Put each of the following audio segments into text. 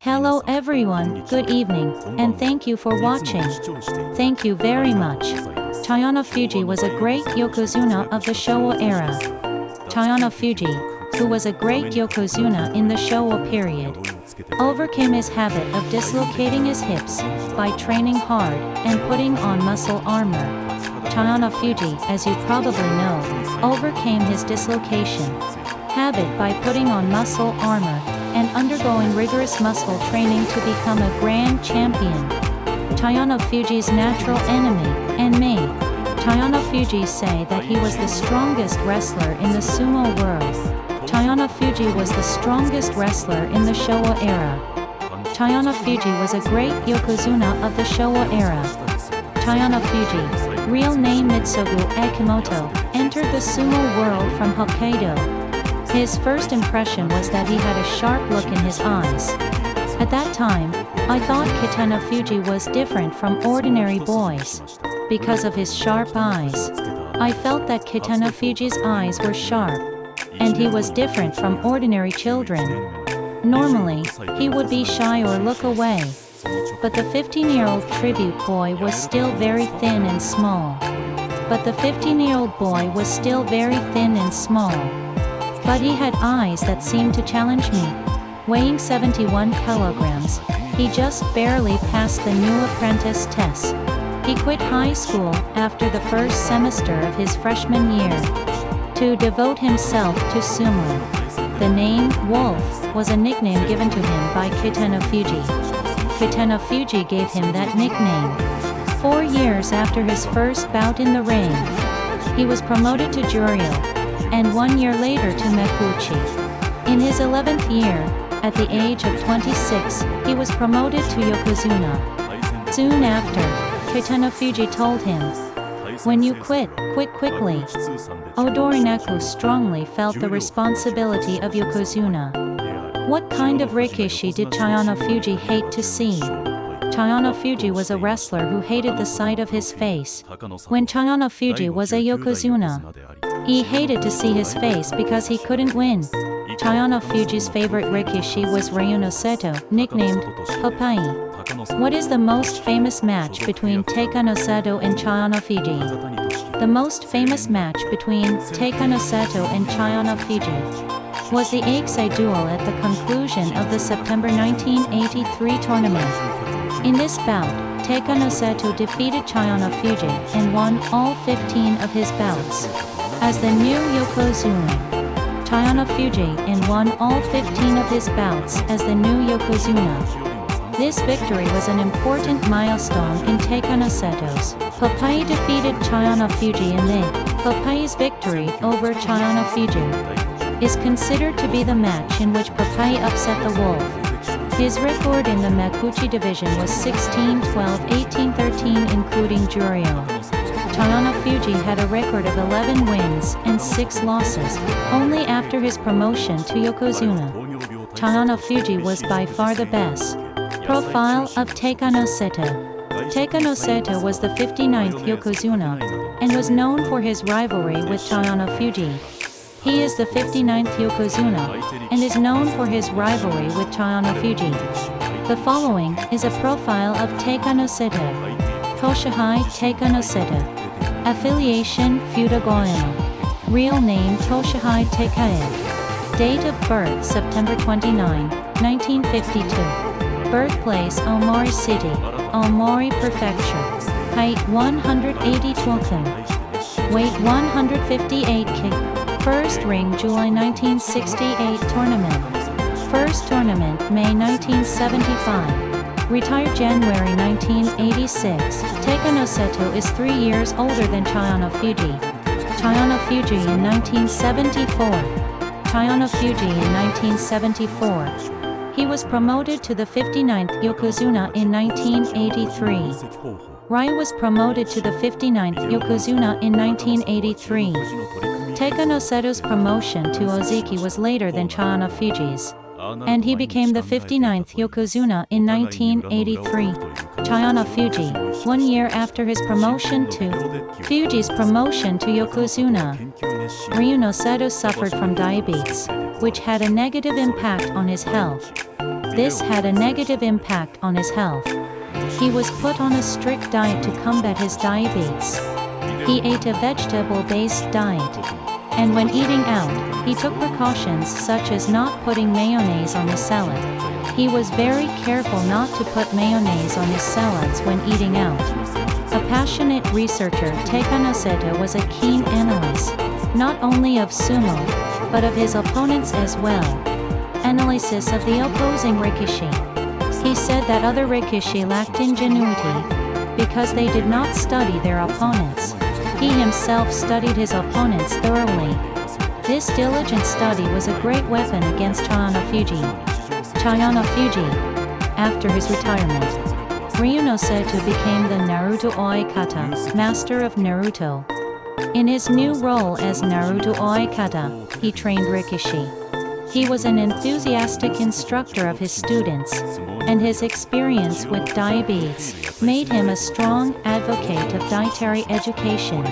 Hello everyone, good evening, and thank you for watching. Thank you very much. Chiyonofuji was a great yokozuna of the Showa era. Chiyonofuji, who was a great yokozuna in the Showa period, overcame his habit of dislocating his hips by training hard and putting on muscle armor. Chiyonofuji, as you probably know, overcame his dislocation habit by putting on muscle armor and undergoing rigorous muscle training to become a grand champion. Chiyonofuji's natural enemy, and me. Chiyonofuji say that he was the strongest wrestler in the sumo world. Chiyonofuji was the strongest wrestler in the Showa era. Chiyonofuji was a great yokozuna of the Showa era. Chiyonofuji, real name Mitsugu Akimoto, entered the sumo world from Hokkaido. His first impression was that he had a sharp look in his eyes. At that time, I thought Kitanofuji was different from ordinary boys because of his sharp eyes. I felt that Kitanofuji's eyes were sharp, and he was different from ordinary children. Normally, he would be shy or look away. But the 15-year-old tribute boy was still very thin and small. But he had eyes that seemed to challenge me. Weighing 71 kilograms, he just barely passed the new apprentice test. He quit high school after the first semester of his freshman year to devote himself to sumo. The name Wolf was a nickname given to him by Kitanofuji. Kitanofuji gave him that nickname. 4 years after his first bout in the ring, he was promoted to Juryo, and 1 year later to Mekuchi. In his 11th year, at the age of 26, he was promoted to yokozuna. Soon after, Kitanofuji told him, "When you quit quickly." Odorinaku strongly felt the responsibility of yokozuna. What kind of rikishi did Chiyonofuji hate to see? Chiyonofuji was a wrestler who hated the sight of his face. When Chiyonofuji was a yokozuna, he hated to see his face because he couldn't win. Chiyonofuji's favorite rikishi was Ryunoseto, nicknamed Popeye. What is the most famous match between Teikanoseto and Chiyonofuji? The most famous match between Teikanoseto and Chiyonofuji was the Eikisei duel at the conclusion of the September 1983 tournament. In this bout, Teikanoseto defeated Chiyonofuji and won all 15 of his bouts as the new yokozuna. Chiyonofuji and won all 15 of his bouts as the new yokozuna. This victory was an important milestone in Teikanoseto's. Popeye defeated Chiyonofuji, and Popeye's victory over Chiyonofuji is considered to be the match in which Popeye upset the wolf. His record in the Mekuchi division was 16-12, 18-13 including Juryo. Chiyonofuji had a record of 11 wins and 6 losses, only after his promotion to yokozuna. Chiyonofuji was by far the best. Profile of Teikanoseto. Teikanoseto was the 59th yokozuna, and was known for his rivalry with Chiyonofuji. He is the 59th yokozuna, and is known for his rivalry with Chiyonofuji. The following is a profile of Teikanoseto. Toshihai Teikanoseto. Affiliation Fudagoyama. Real name Toshihai Teikae. Date of birth September 29, 1952. Birthplace Omori City, Omori Prefecture. Height 180 token. Weight 158 kg. First ring July 1968 tournament. First tournament May 1975. Retired January 1986. Teikanoseto is 3 years older than Chiyonofuji. Chiyonofuji in 1974. Chiyonofuji in 1974. He was promoted to the 59th yokozuna in 1983. Rai was promoted to the 59th yokozuna in 1983. Teikanoseto's promotion to Ozeki was later than Chiyonofuji's, and he became the 59th yokozuna in 1983. Chiyonofuji, 1 year after his promotion to Fuji's promotion to yokozuna. Ryunoseto suffered from diabetes, which had a negative impact on his health. This had a negative impact on his health. He was put on a strict diet to combat his diabetes. He ate a vegetable-based diet. And when eating out, he took precautions such as not putting mayonnaise on his salad. He was very careful not to put mayonnaise on his salads when eating out. A passionate researcher, Kitanofuji was a keen analyst, not only of sumo, but of his opponents as well. Analysis of the opposing rikishi. He said that other rikishi lacked ingenuity because they did not study their opponents. He himself studied his opponents thoroughly. This diligent study was a great weapon against Chiyonofuji. After his retirement, Ryunoseto became the Naruto Oikata, master of Naruto. In his new role as Naruto Oikata, he trained rikishi. He was an enthusiastic instructor of his students, and his experience with diabetes made him a strong advocate of dietary education.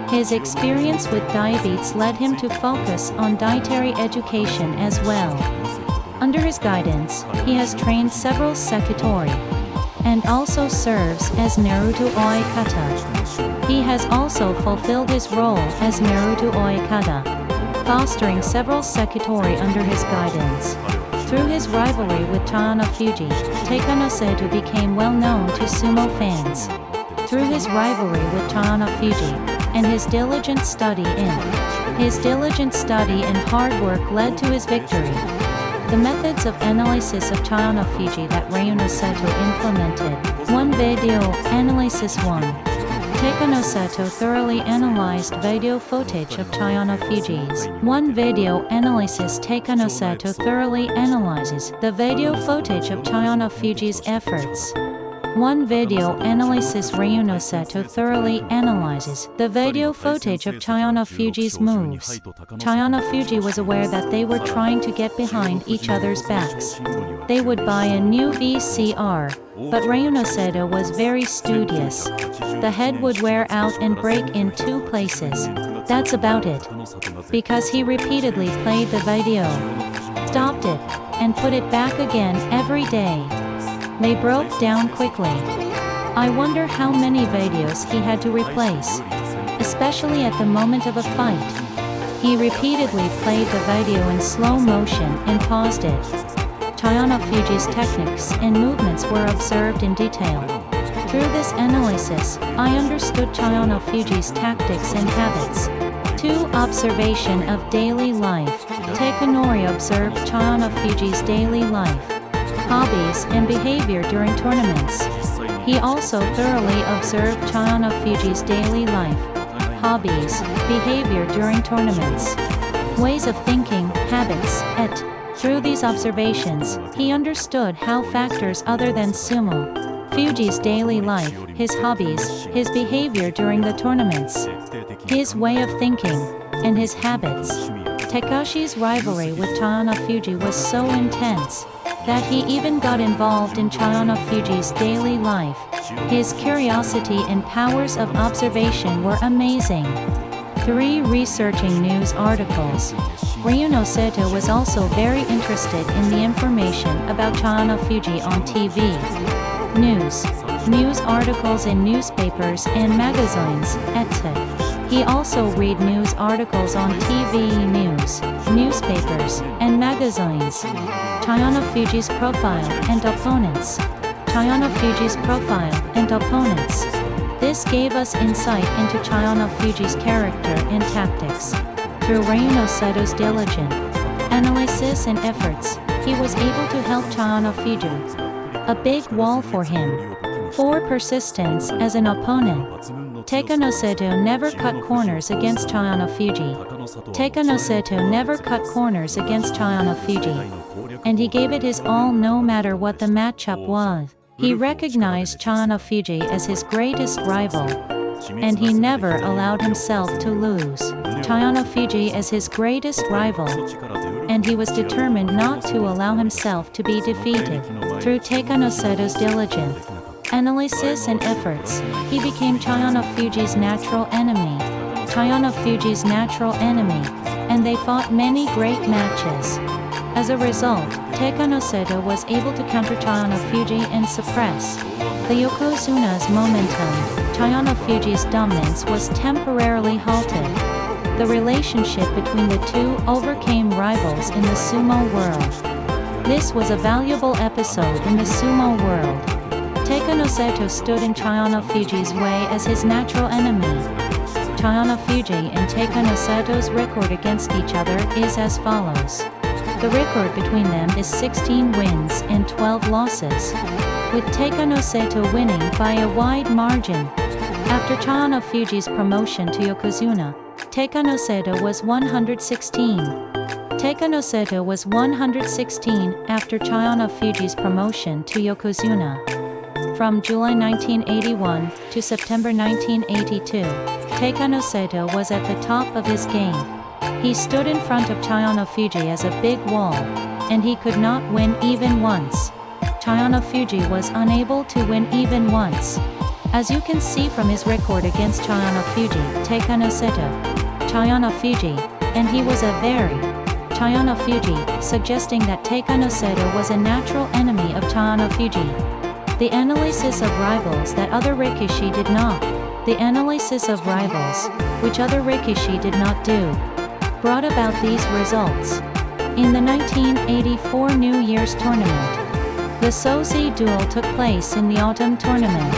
His experience with diabetes led him to focus on dietary education as well. Under his guidance, he has trained several sekitori, and also serves as Naruto Oikata. He has also fulfilled his role as Naruto Oikata, fostering several sekitori under his guidance. Through his rivalry with Chiyonofuji, Kitanofuji became well known to sumo fans. Through his rivalry with Chiyonofuji, and his diligent study and hard work led to his victory. The methods of analysis of Chiyonofuji that Ryunoseto implemented. 1 Video Analysis 1. Kitanofuji thoroughly analyzed video footage of Chiyonofuji's. 1 Video Analysis. Kitanofuji thoroughly analyzes the video footage of Chiyonofuji's efforts. 1 Video Analysis. Ryunoseto thoroughly analyzes the video footage of Chiyonofuji's moves. Chiyonofuji was aware that they were trying to get behind each other's backs. They would buy a new VCR, but Ryunoseto was very studious. The head would wear out and break in 2 places. That's about it. Because he repeatedly played the video, stopped it, and put it back again every day. They broke down quickly. I wonder how many videos he had to replace, especially at the moment of a fight. He repeatedly played the video in slow motion and paused it. Chiyonofuji's techniques and movements were observed in detail. Through this analysis, I understood Chiyonofuji's tactics and habits. 2 Observation of daily life. Takanori observed Chiyonofuji's daily life, hobbies and behavior during tournaments. He also thoroughly observed Chiyonofuji's daily life, hobbies, behavior during tournaments, ways of thinking, habits, etc. Through these observations, he understood how factors other than sumo, Fuji's daily life, his hobbies, his behavior during the tournaments, his way of thinking, and his habits. Takashi's rivalry with Chiyonofuji was so intense that he even got involved in Chiyonofuji's daily life. His curiosity and powers of observation were amazing. 3 Researching news articles. Ryunoseto was also very interested in the information about Chiyonofuji on TV, news articles in newspapers and magazines, etc. He also read news articles on TV news, newspapers, and magazines. Chiyonofuji's profile and opponents. Chiyonofuji's profile and opponents. This gave us insight into Chiyonofuji's character and tactics. Through Ryunoseto's diligent analysis and efforts, he was able to help Chiyonofuji. A big wall for him. 4 Persistence as an opponent. Kitanofuji never cut corners against Chiyonofuji. Kitanofuji never cut corners against Chiyonofuji. And he gave it his all no matter what the matchup was. He recognized Chiyonofuji as his greatest rival, and he never allowed himself to lose Chiyonofuji as his greatest rival, and he was determined not to allow himself to be defeated. Through Kitanofuji's diligent analysis and efforts, he became Chiyonofuji's natural enemy. And they fought many great matches. As a result, Takanoseto was able to counter Chiyonofuji and suppress the yokozuna's momentum. Chiyonofuji's dominance was temporarily halted. The relationship between the two overcame rivals in the sumo world. This was a valuable episode in the sumo world. Takanoseto stood in Chiyonofuji's way as his natural enemy. Chiyonofuji and Takanoseto's record against each other is as follows. The record between them is 16 wins and 12 losses, with Takanoseto winning by a wide margin. After Chiyonofuji's promotion to yokozuna, Takanoseto was 116. Takanoseto was 116 after Chiyonofuji's promotion to yokozuna. From July 1981 to September 1982, Takanoseto was at the top of his game. He stood in front of Chiyonofuji as a big wall, and he could not win even once. Chiyonofuji was unable to win even once. As you can see from his record against Chiyonofuji, Chiyonofuji, and he was a very Chiyonofuji, suggesting that Takanoseto was a natural enemy of Chiyonofuji. The analysis of rivals that other rikishi did not. The analysis of rivals, which other rikishi did not do, brought about these results. In the 1984 New Year's tournament, the Sozi duel took place in the autumn tournament.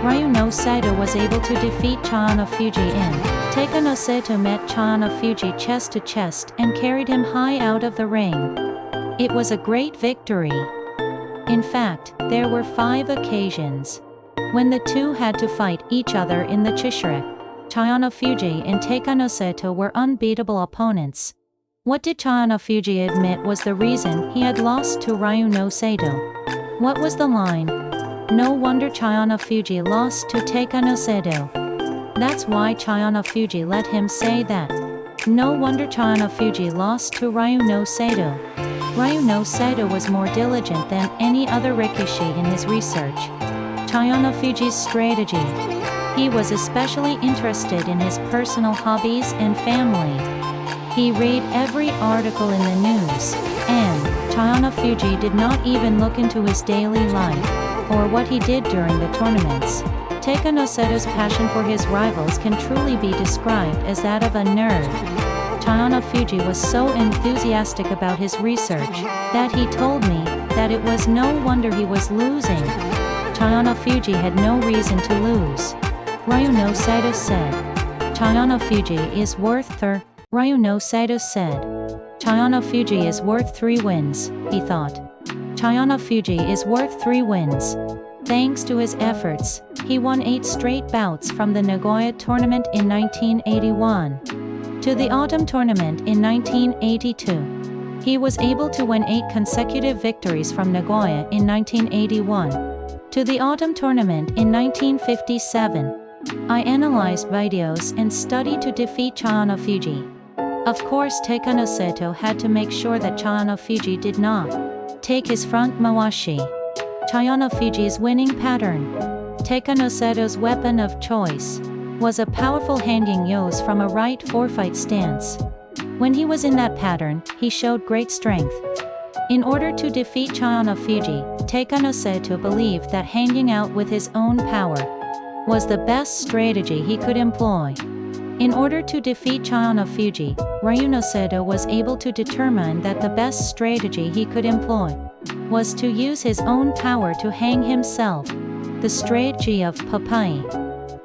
Ryuno Saito was able to defeat Chiyonofuji in. Takanoseto met Chiyonofuji chest to chest and carried him high out of the ring. It was a great victory. In fact, there were 5 occasions when the two had to fight each other in the Chishire. Chiyonofuji and Takanoseto were unbeatable opponents. What did Chiyonofuji admit was the reason he had lost to Ryuno Saito? What was the line? No wonder Chiyonofuji lost to Takanoseto. That's why Chiyonofuji let him say that. No wonder Chiyonofuji lost to Ryuno Saito. Ryuno Saito was more diligent than any other rikishi in his research. Chiyonofuji's strategy. He was especially interested in his personal hobbies and family. He read every article in the news, and Chiyonofuji did not even look into his daily life, or what he did during the tournaments. Takanoseto's passion for his rivals can truly be described as that of a nerd. Chiyonofuji was so enthusiastic about his research, that he told me that it was no wonder he was losing. Chiyonofuji had no reason to lose. Ryuno Saito said. Chiyonofuji is worth Ryuno Saito said. Chiyonofuji is worth 3 wins, he thought. Chiyonofuji is worth 3 wins. Thanks to his efforts, he won 8 straight bouts from the Nagoya tournament in 1981 to the autumn tournament in 1982. He was able to win 8 consecutive victories from Nagoya in 1981 to the autumn tournament in 1957. I analyzed videos and studied to defeat Chiyonofuji. Of course, Takanoseto had to make sure that Chiyonofuji did not take his front mawashi. Chiyonofuji's winning pattern. Takanoseto's weapon of choice was a powerful hanging yose from a right forefight stance. When he was in that pattern, he showed great strength. In order to defeat Chiyonofuji, Takanoseto believed that hanging out with his own power was the best strategy he could employ. In order to defeat Chiyonofuji, Ryuno Saito was able to determine that the best strategy he could employ was to use his own power to hang himself. The strategy of Papai,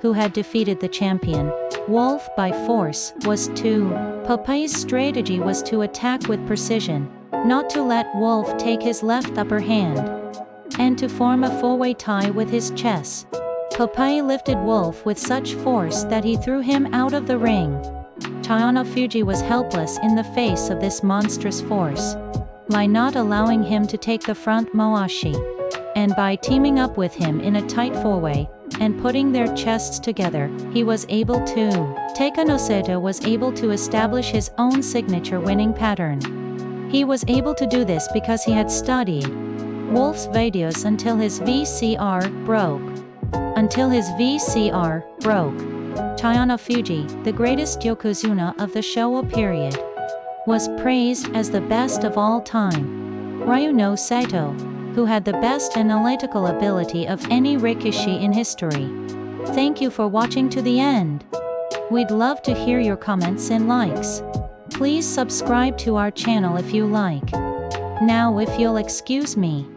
who had defeated the champion, Wolf by force, was to. Papai's strategy was to attack with precision, not to let Wolf take his left upper hand, and to form a four-way tie with his chess. Papai lifted Wolf with such force that he threw him out of the ring. Chiyonofuji was helpless in the face of this monstrous force. By not allowing him to take the front mawashi, and by teaming up with him in a tight four-way, and putting their chests together, he was able to. Takanoseto was able to establish his own signature winning pattern. He was able to do this because he had studied Wolf's videos until his VCR broke. Chiyonofuji, the greatest yokozuna of the Showa period, was praised as the best of all time. Ryuno Saito, who had the best analytical ability of any rikishi in history. Thank you for watching to the end. We'd love to hear your comments and likes. Please subscribe to our channel if you like. Now if you'll excuse me.